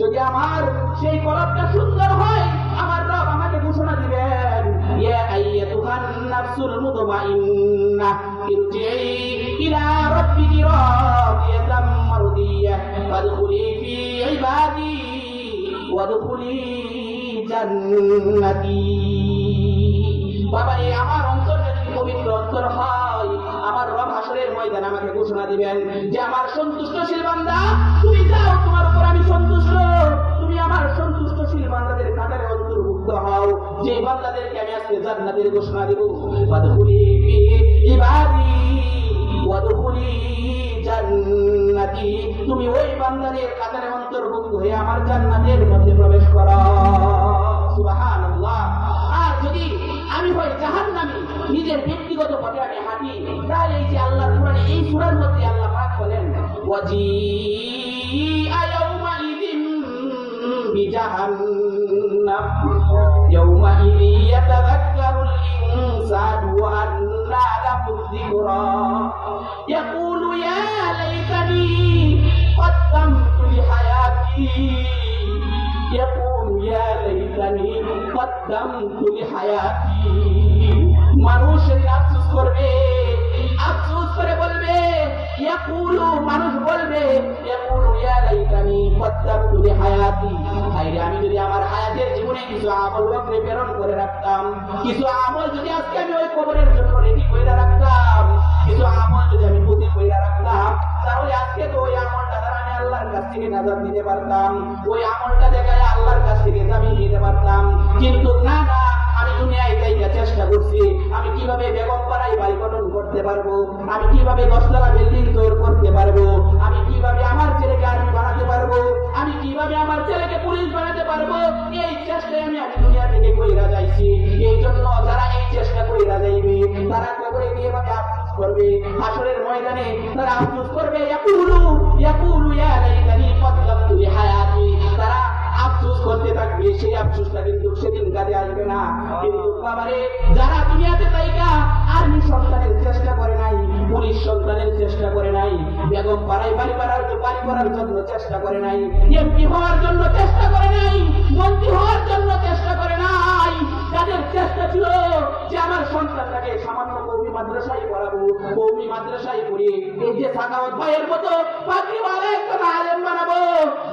যদি আমার সেই কলবটা সুন্দর হয়, আমার রব আমাকে ঘোষণা দিবেন, ইয়া আইয়াতুহান নাফসুল মুতমাইন্নাহ ইরজিই ইলা রাব্বিকি রাদিয়াতাম মারদিয়াহ ফাদখুলি ফি ইবাদি ওয়াদখুলি জান্নাতি। বাবা, এই আমার অন্তর যদি পবিত্র অন্তর হয়, আমার রব হাসরের ময়দানে আমাকে ঘোষণা দিবেন যে আমার সন্তুষ্টশীল বান্দা, তুমি যাও, তোমার উপর আমি সন্তুষ্ট, তুমি আমার সন্তুষ্টশীল বান্দাদের কাতারে অন্তর্ভুক্ত হও, যে বান্দাদেরকে আমি আজকে জান্নাতের ঘোষণা দেব। ওয়াদখুলি ফি ইবাদি ওয়াদখুলি জান্নাতি, তুমি ওই বান্দাদের কাতারে অন্তর্ভুক্ত হয়ে আমার জান্নাতের মধ্যে প্রবেশ করো। সুবহানাল্লাহ। আর যদি আমি হই জাহান্নামী, নিজের ব্যক্তিগত পথে আমি হাঁটি, তাহলে এই যে আল্লাহর কোরআনে এই সূরার মধ্যে আল্লাহ পাক বলেন, ওয়াজিআ ইয়াউমাইযিন বিজাহান্নাম ইয়াউমাইযিন ইয়াতাযাক্কারুল ইনসানু ওয়া আন্না লাহুয যিকরা ইয়াকুলু ইয়া লাইতানি قدمت لحياتي يقول يا ليتني قدمت لحياتي মানুষ আফসোস করবে, আফসোস করে বলবে, ইয়াকুলু, মানুষ বলবে, ইয়াকুলু ইয়া লাইতানি কদ্দামতু লিহায়াতি, হায়রে আমি যদি আমার হায়াতের জীবনে কিছু আমল ওয়াকফে প্রেরণ করে রাখতাম, কিছু আমল যদি আজকে আমি ওই কবরের জন্য রেডি করে রাখতাম, কিছু আমল যদি আমি পুঁজি করে রাখতাম, তাহলে আজকে তো ওই আমলটা দ্বারা আমি আল্লাহর কাছ থেকে নাজাত নিতে পারতাম, ওই আমলটা দেখায় আল্লাহর কাছ থেকে জামিন নিতে পারতাম। কিন্তু না না, আমি দুনিয়ায় যাইয়া চেষ্টা করছি, আমি কিভাবে বেগম পাড়ায় বাড়ি গঠন করতে পারবো, আমি কিভাবে 10 তলা বিল্ডিং তৈরি করতে পারবো, আমি কিভাবে আমার ছেলেকে আর্মি বানাতে পারবো, আমি কিভাবে আমার ছেলেকে পুলিশ বানাতে পারবো, এই চেষ্টায় আমি দুনিয়া থেকে কইরা যাইছি। এই জন্য যারা এই চেষ্টা কইরা যাইবে, তারা কবরে গিয়ে ভাবে আফসোস করবে, হাসরের ময়দানে তারা আফসোস করবে, ইয়াকুলু ইয়া লাইতানি কদ্দামতু লিহায়াতি, তারা আফসোস করতে থাকবে। সেই আফসোসটা কিন্তু সেদিন কাজে আসবে না। কিন্তু বাবারে, যারা দুনিয়াতে তাইকা আর্মি সন্তানের চেষ্টা করে নাই, পুলিশ সন্তানের চেষ্টা করে নাই, বেগম পাড়ায় বাড়ি করার জন্য চেষ্টা করে নাই, এমপি হওয়ার জন্য চেষ্টা করে নাই, মন্ত্রী হওয়ার জন্য চেষ্টা করে নাই, যাদের চেষ্টা ছিল যে আমার সন্তানটাকে সামান্য কওমি মাদ্রাসায় পড়াবো, কওমি মাদ্রাসায় পড়িয়ে এই যে সাখাওয়াত ভাইয়ের মতো পাগড়িওয়ালা একজন আলেম বানাবো,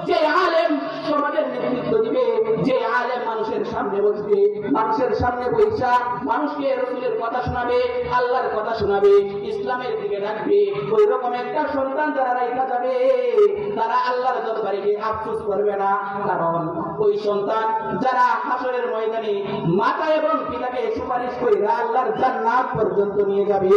যে আলেম সমাজের নেতৃত্ব দিবে, যে আলেম মানুষের সামনে বসবে, মানুষের সামনে বৈশা মানুষকে রাসূলের কথা শোনাবে, আল্লাহর কথা শোনাবে, ইসলামের দিকে ডাকবে, ওই রকম একটা সন্তান যারা রাইখা যাবে, তারা আল্লাহর দরবারে গিয়ে আফসোস করবে না। কারণ ওই সন্তান যারা হাসরের ময়দানে মাতা এবং পিতাকে সুপারিশ করে আল্লাহর জান্নাত পর্যন্ত নিয়ে যাবে।